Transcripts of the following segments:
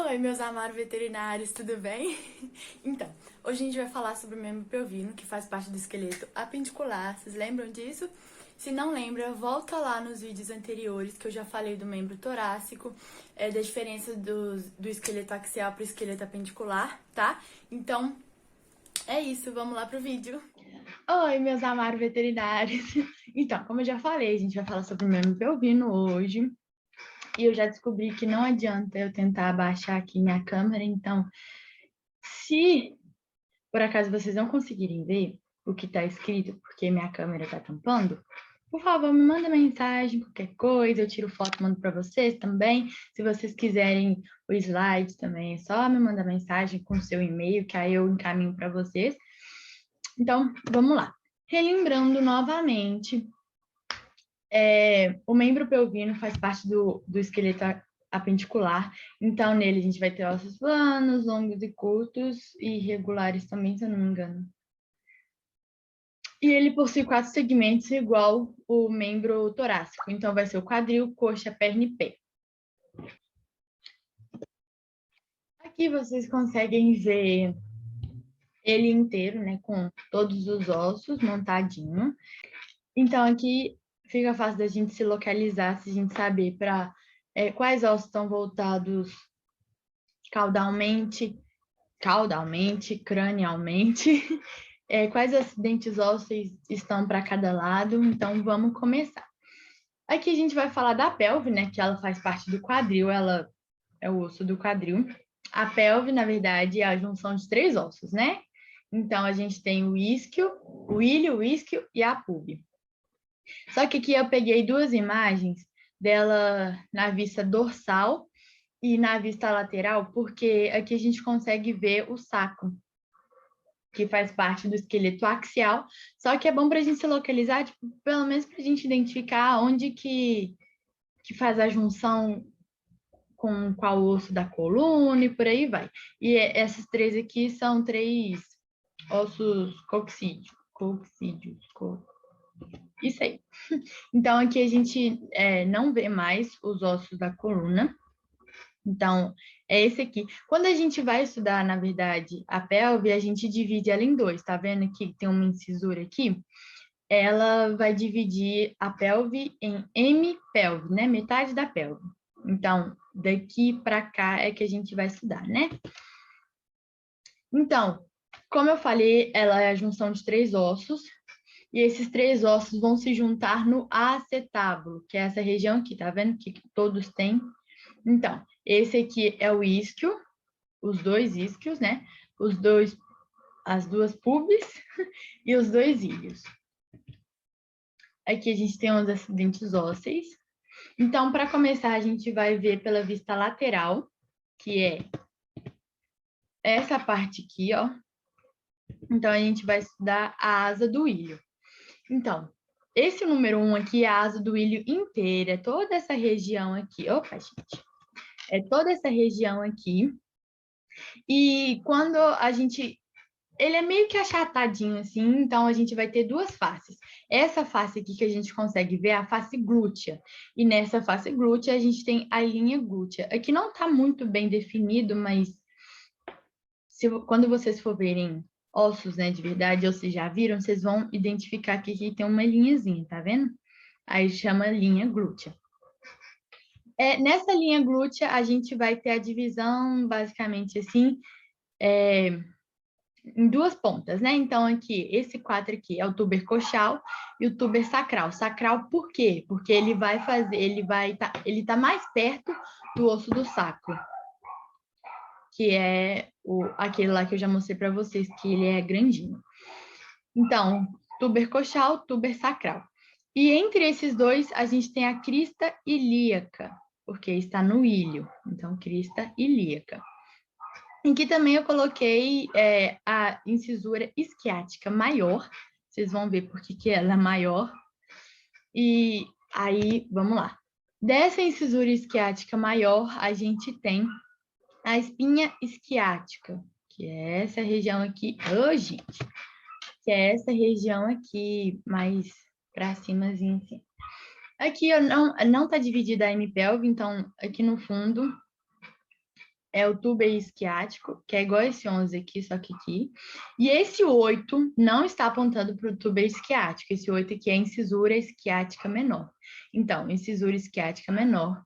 Oi, meus amados veterinários, tudo bem? Então, hoje a gente vai falar sobre o membro pelvino, que faz parte do esqueleto apendicular. Vocês lembram disso? Se não lembra, volta lá nos vídeos anteriores que eu já falei do membro torácico, da diferença do esqueleto axial para o esqueleto apendicular, tá? Então, é isso, vamos lá pro vídeo. Oi, meus amados veterinários. Então, como eu já falei, a gente vai falar sobre o membro pelvino hoje. E eu já descobri que não adianta eu tentar abaixar aqui minha câmera, então, se por acaso vocês não conseguirem ver o que está escrito, porque minha câmera está tampando, por favor, me manda mensagem, qualquer coisa, eu tiro foto e mando para vocês também. Se vocês quiserem o slide também, é só me mandar mensagem com o seu e-mail, que aí eu encaminho para vocês. Então, vamos lá. Relembrando novamente, o membro pelvino faz parte do esqueleto apendicular, então nele a gente vai ter ossos planos, longos e curtos, e irregulares também, se eu não me engano. E ele possui 4 segmentos igual o membro torácico, então vai ser o quadril, coxa, perna e pé. Aqui vocês conseguem ver ele inteiro, né, com todos os ossos montadinho. Então aqui fica fácil da gente se localizar, se a gente saber para quais ossos estão voltados caudalmente, cranialmente, quais acidentes ósseos estão para cada lado. Então, vamos começar. Aqui a gente vai falar da pelve, né, que ela faz parte do quadril, ela é o osso do quadril. A pelve, na verdade, é a junção de 3 ossos, né? Então, a gente tem o isquio, o ilho, o isquio e a púbia. Só que aqui eu peguei 2 imagens dela na vista dorsal e na vista lateral, porque aqui a gente consegue ver o sacro, que faz parte do esqueleto axial, só que é bom para a gente se localizar, tipo, pelo menos para a gente identificar onde que faz a junção com qual osso da coluna e por aí vai. E essas 3 aqui são 3 ossos coxídeos. Isso aí. Então, aqui a gente não vê mais os ossos da coluna. Então, é esse aqui. Quando a gente vai estudar, na verdade, a pelve, a gente divide ela em 2. Tá vendo aqui que tem uma incisura aqui? Ela vai dividir a pelve em hemipelve, né? Metade da pelve. Então, daqui para cá é que a gente vai estudar, né? Então, como eu falei, ela é a junção de 3 ossos. E esses 3 ossos vão se juntar no acetábulo, que é essa região aqui, tá vendo? Que todos têm. Então, esse aqui é o isquio, os 2 isquios, né? As 2 pubes e os 2 íleos. Aqui a gente tem os acidentes ósseos. Então, para começar, a gente vai ver pela vista lateral, que é essa parte aqui, ó. Então, a gente vai estudar a asa do ilho. Então, esse número 1 aqui é a asa do ilho inteira, é toda essa região aqui. Opa, gente. É toda essa região aqui. E quando a gente... Ele é meio que achatadinho, assim, então a gente vai ter 2 faces. Essa face aqui que a gente consegue ver é a face glútea. E nessa face glútea a gente tem a linha glútea. Aqui não está muito bem definido, mas quando vocês for verem ossos, né, de verdade, ou vocês já viram, vocês vão identificar que aqui tem uma linhazinha, tá vendo? Aí chama linha glútea. Nessa linha glútea, a gente vai ter a divisão, basicamente assim, em 2 pontas, né? Então, aqui, esse 4 aqui é o tuber coxal e o tuber sacral. Sacral por quê? Porque ele tá mais perto do osso do sacro, que é aquele lá que eu já mostrei para vocês, que ele é grandinho. Então, tuber coxal, tuber sacral. E entre esses 2, a gente tem a crista ilíaca, porque está no ilho. Então, crista ilíaca. Aqui também eu coloquei a incisura isquiática maior. Vocês vão ver por que ela é maior. E aí, vamos lá. Dessa incisura isquiática maior, a gente tem a espinha isquiática, que é essa região aqui. Ô, gente! Que é essa região aqui, mais para cimazinho, assim. Aqui não tá dividida a hemipelve, então aqui no fundo é o tuber isquiático, que é igual a esse 11 aqui, só que aqui. E esse 8 não está apontando para o tuber isquiático. Esse 8 aqui é a incisura isquiática menor. Então, incisura isquiática menor,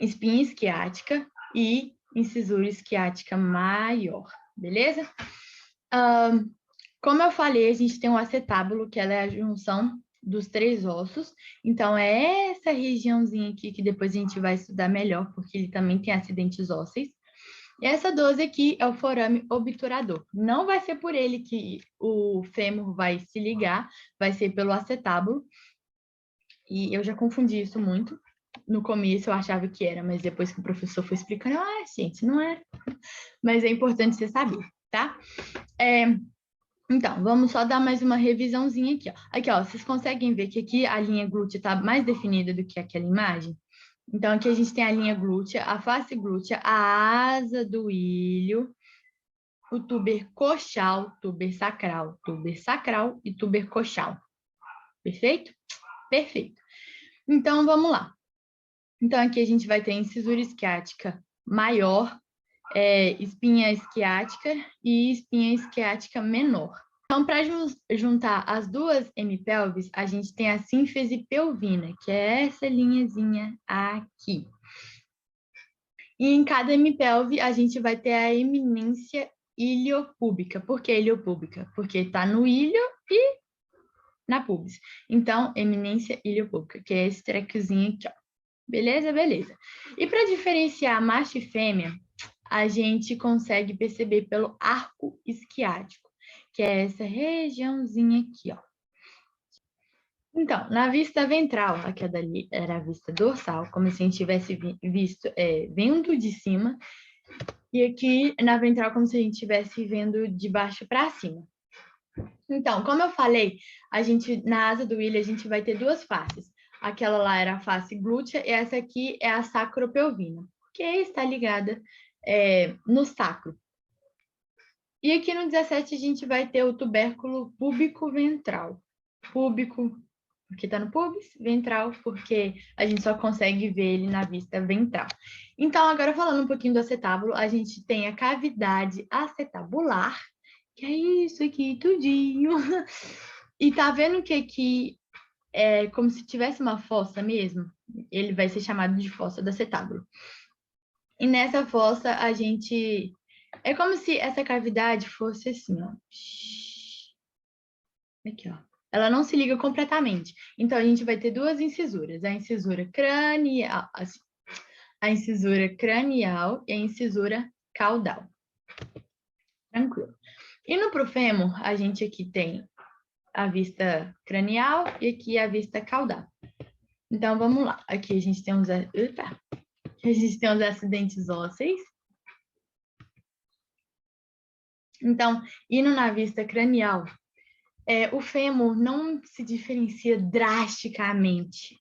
espinha isquiática e incisura isquiática maior, beleza? Como eu falei, a gente tem o acetábulo, que ela é a junção dos 3 ossos. Então, é essa regiãozinha aqui que depois a gente vai estudar melhor, porque ele também tem acidentes ósseos. E essa 12 aqui é o forame obturador. Não vai ser por ele que o fêmur vai se ligar, vai ser pelo acetábulo. E eu já confundi isso muito. No começo eu achava que era, mas depois que o professor foi explicando, gente, não é. Mas é importante você saber, tá? Então, vamos só dar mais uma revisãozinha aqui, ó. Aqui, ó, vocês conseguem ver que aqui a linha glútea está mais definida do que aquela imagem? Então, aqui a gente tem a linha glútea, a face glútea, a asa do ilho, o tuber coxal e tuber coxal. Perfeito? Perfeito. Então, vamos lá. Então, aqui a gente vai ter incisura isquiática maior, espinha isquiática e espinha isquiática menor. Então, para juntar as duas hemipelvis, a gente tem a sínfise pelvina, que é essa linhazinha aqui. E em cada hemipelve, a gente vai ter a eminência iliopúbica. Por que iliopúbica? Porque está no ilho e na pubis. Então, eminência iliopúbica, que é esse trecozinho aqui, ó. Beleza? Beleza. E para diferenciar macho e fêmea, a gente consegue perceber pelo arco isquiático, que é essa regiãozinha aqui, ó. Então, na vista ventral, aqui dali era a vista dorsal, como se a gente tivesse visto vendo de cima, e aqui na ventral, como se a gente estivesse vendo de baixo para cima. Então, como eu falei, na asa do ilho a gente vai ter duas faces. Aquela lá era a face glútea e essa aqui é a sacropelvina, que está ligada no sacro. E aqui no 17 a gente vai ter o tubérculo púbico ventral. Púbico, porque está no pubis, ventral, porque a gente só consegue ver ele na vista ventral. Então, agora falando um pouquinho do acetábulo, a gente tem a cavidade acetabular, que é isso aqui, tudinho. E tá vendo que aqui é como se tivesse uma fossa mesmo? Ele vai ser chamado de fossa do acetábulo. E nessa fossa, a gente... É como se essa cavidade fosse assim, ó. Aqui, ó. Ela não se liga completamente. Então, a gente vai ter duas incisuras. A incisura cranial, a incisura cranial e a incisura caudal. Tranquilo. E no profêmur, a gente aqui tem a vista cranial e aqui a vista caudal. Então, vamos lá. Aqui a gente tem uns acidentes ósseos. Então, indo na vista cranial, o fêmur não se diferencia drasticamente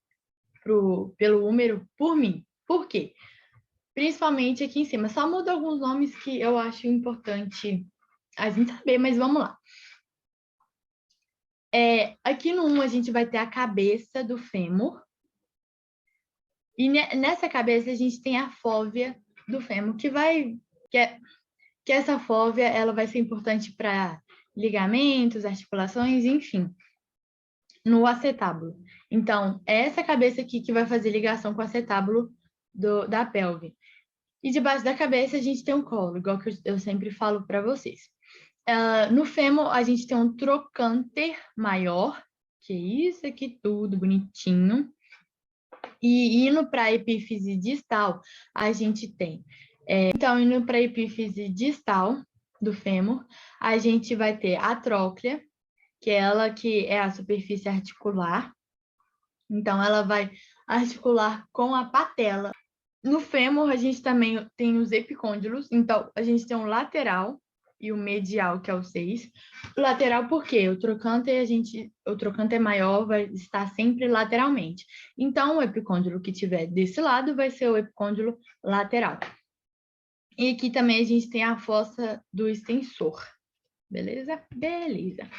pelo húmero por mim. Por quê? Principalmente aqui em cima. Só muda alguns nomes que eu acho importante a gente saber, mas vamos lá. Aqui no 1 a gente vai ter a cabeça do fêmur. E nessa cabeça a gente tem a fóvea do fêmur, que essa fóvea ela vai ser importante para ligamentos, articulações, enfim, no acetábulo. Então, é essa cabeça aqui que vai fazer ligação com o acetábulo da pelve. E debaixo da cabeça a gente tem um colo, igual que eu sempre falo para vocês. No fêmur, a gente tem um trocânter maior, que é isso aqui tudo bonitinho. E indo para a epífise distal, a gente tem... então, indo para a epífise distal do fêmur, a gente vai ter a tróclea, que é a superfície articular. Então, ela vai articular com a patela. No fêmur, a gente também tem os epicôndilos. Então, a gente tem o lateral e o medial, que é o 6. O lateral, por quê? O trocânter maior vai estar sempre lateralmente. Então, o epicôndilo que tiver desse lado vai ser o epicôndilo lateral. E aqui também a gente tem a fossa do extensor. Beleza? Beleza.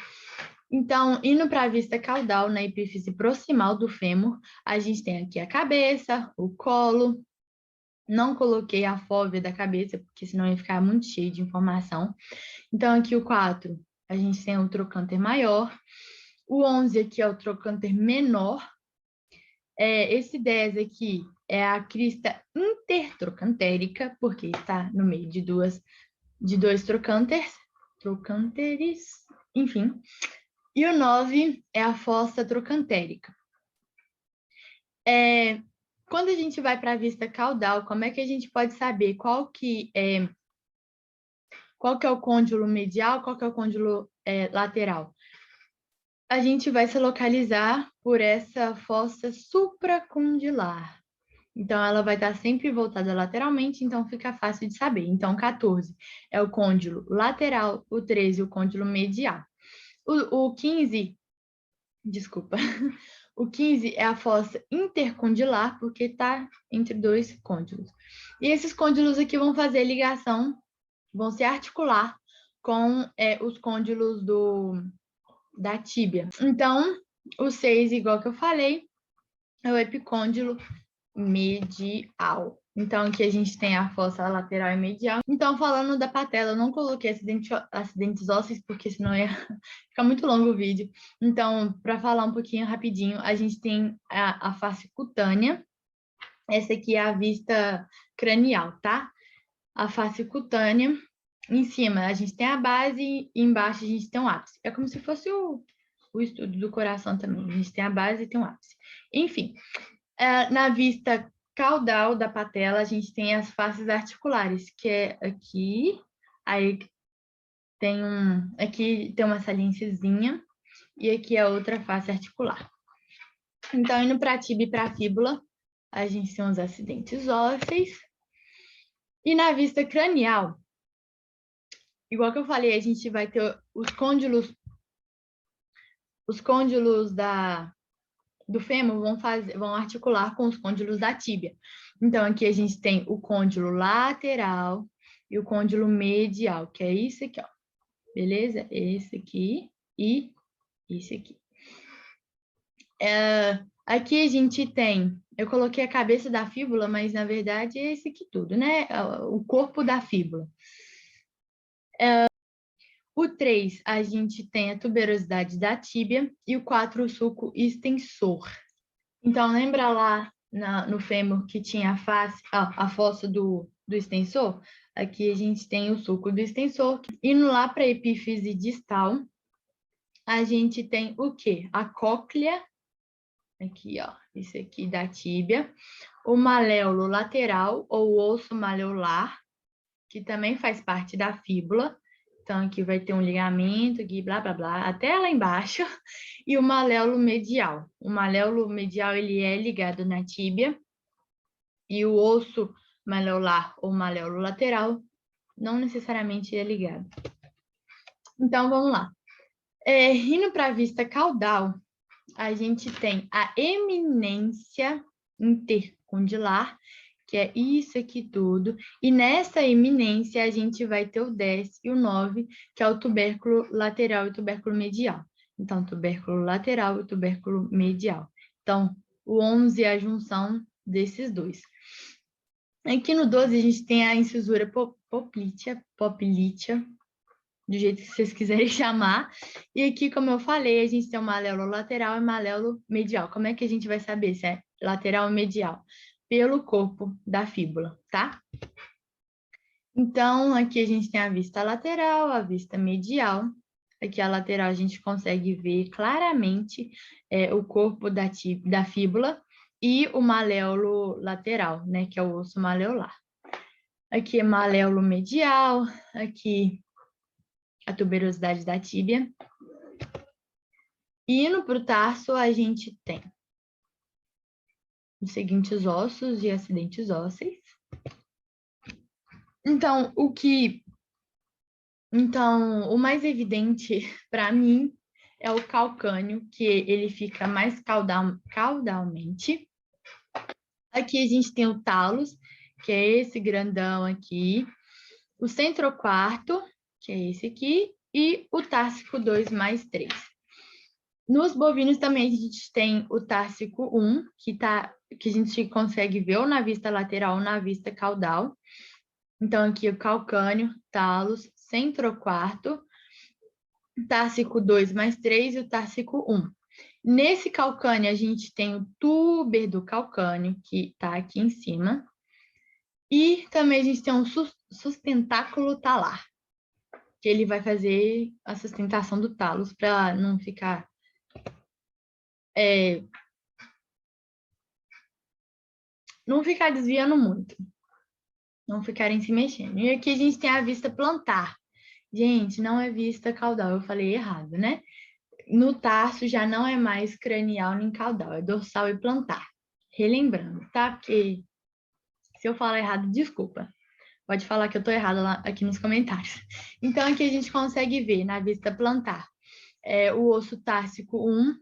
Então, indo para a vista caudal, na epífise proximal do fêmur, a gente tem aqui a cabeça, o colo, Não coloquei a fóvea da cabeça, porque senão ia ficar muito cheio de informação. Então, aqui o 4, a gente tem o trocânter maior. O 11 aqui é o trocânter menor. Esse 10 aqui é a crista intertrocantérica, porque está no meio de dois trocânteres, enfim. E o 9 é a fossa trocantérica. Quando a gente vai para a vista caudal, como é que a gente pode saber qual que é o côndilo medial, qual que é o côndilo lateral? A gente vai se localizar por essa fossa supracondilar. Então, ela vai estar sempre voltada lateralmente, então fica fácil de saber. Então, 14 é o côndilo lateral, o 13 o côndilo medial. O 15, desculpa, o 15 é a fossa intercondilar, porque está entre dois côndilos. E esses côndilos aqui vão fazer ligação, vão se articular com os côndilos da tíbia. Então, o 6, igual que eu falei, é o epicôndilo medial. Então, aqui a gente tem a fossa lateral e medial. Então, falando da patela, eu não coloquei acidentes ósseos, porque senão ia ficar muito longo o vídeo. Então, para falar um pouquinho rapidinho, a gente tem a face cutânea. Essa aqui é a vista cranial, tá? A face cutânea. Em cima, a gente tem a base e embaixo a gente tem um ápice. É como se fosse o estudo do coração também. A gente tem a base e tem um ápice. Enfim, na vista caudal da patela, a gente tem as faces articulares, que é aqui, aí aqui tem uma saliênciazinha, e aqui é outra face articular. Então, indo para a tíbia e para a fíbula, a gente tem os acidentes ósseos. E na vista cranial, igual que eu falei, a gente vai ter os côndilos do fêmur vão articular com os côndilos da tíbia. Então, aqui a gente tem o côndilo lateral e o côndilo medial, que é isso aqui, ó. Beleza? Esse aqui e esse aqui. Aqui a gente tem, eu coloquei a cabeça da fíbula, mas na verdade é esse aqui tudo, né? O corpo da fíbula. O 3, a gente tem a tuberosidade da tíbia e o 4, o sulco extensor. Então, lembra lá no fêmur que tinha a fossa do extensor? Aqui a gente tem o sulco do extensor. Indo lá para a epífise distal, a gente tem o quê? A cóclea, aqui, ó, esse aqui da tíbia. O maléolo lateral, ou osso maleolar, que também faz parte da fíbula. Então, aqui vai ter um ligamento, aqui, blá, blá, blá, até lá embaixo. E o maléolo medial. O maléolo medial, ele é ligado na tíbia. E o osso maleolar ou maléolo lateral não necessariamente é ligado. Então, vamos lá. Indo para a vista caudal, a gente tem a eminência intercondilar, que é isso aqui tudo. E nessa eminência, a gente vai ter o 10 e o 9, que é o tubérculo lateral e o tubérculo medial. Então, tubérculo lateral e tubérculo medial. Então, o 11 é a junção desses dois. Aqui no 12, a gente tem a incisura poplítea, do jeito que vocês quiserem chamar. E aqui, como eu falei, a gente tem o maléolo lateral e maléolo medial. Como é que a gente vai saber se é lateral ou medial? Pelo corpo da fíbula, tá? Então, aqui a gente tem a vista lateral, a vista medial. Aqui a lateral a gente consegue ver claramente o corpo da fíbula e o maléolo lateral, né, que é o osso maleolar. Aqui é maléolo medial, aqui a tuberosidade da tíbia. E indo para o tarso, a gente tem os seguintes ossos e acidentes ósseos. Então, o mais evidente para mim é o calcâneo, que ele fica mais caudalmente. Aqui a gente tem o talos, que é esse grandão aqui. O centroquarto, que é esse aqui. E o társico 2 mais 3. Nos bovinos também a gente tem o társico 1, que a gente consegue ver ou na vista lateral ou na vista caudal. Então, aqui o calcânio, talos, centroquarto, társico 2 mais 3 e o társico 1. Nesse calcânio, a gente tem o túber do calcânio, que está aqui em cima. E também a gente tem um sustentáculo talar, que ele vai fazer a sustentação do talos para não ficar desviando muito, não ficarem se mexendo. E aqui a gente tem a vista plantar. Gente, não é vista caudal, eu falei errado, né? No tarso já não é mais cranial nem caudal, é dorsal e plantar. Relembrando, tá? Porque se eu falar errado, desculpa. Pode falar que eu tô errada lá aqui nos comentários. Então, aqui a gente consegue ver na vista plantar o osso társico 1,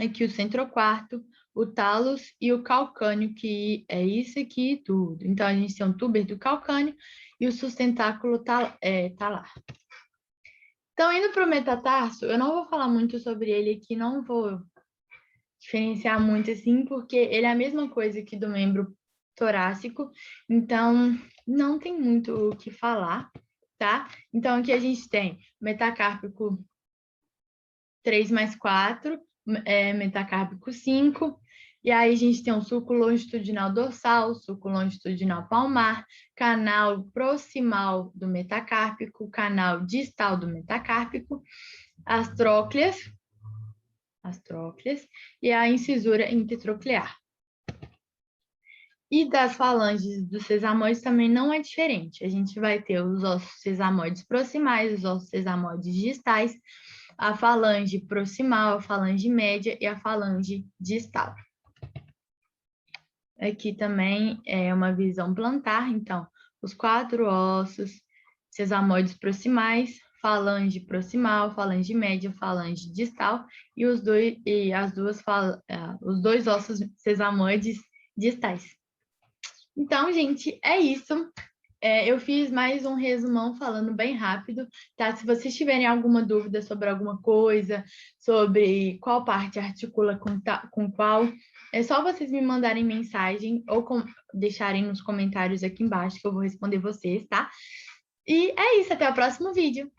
aqui o centroquarto, o talos e o calcânio, que é isso aqui tudo. Então, a gente tem um túber do calcânio e o sustentáculo talar. Então, indo para o metatarso, eu não vou falar muito sobre ele aqui, não vou diferenciar muito assim, porque ele é a mesma coisa que do membro torácico, então não tem muito o que falar, tá? Então, aqui a gente tem metacárpico 3 mais 4, metacárpico 5, e aí a gente tem um sulco longitudinal dorsal, sulco longitudinal palmar, canal proximal do metacárpico, canal distal do metacárpico, as trócleas e a incisura intertroclear. E das falanges dos sesamoides também não é diferente. A gente vai ter os ossos sesamoides proximais, os ossos sesamoides distais, a falange proximal, a falange média e a falange distal. Aqui também é uma visão plantar, então, os 4 ossos sesamoides proximais, falange proximal, falange média, falange distal e os dois ossos sesamoides distais. Então, gente, é isso. Eu fiz mais um resumão falando bem rápido, tá? Se vocês tiverem alguma dúvida sobre alguma coisa, sobre qual parte articula com qual, é só vocês me mandarem mensagem ou deixarem nos comentários aqui embaixo que eu vou responder vocês, tá? E é isso, até o próximo vídeo.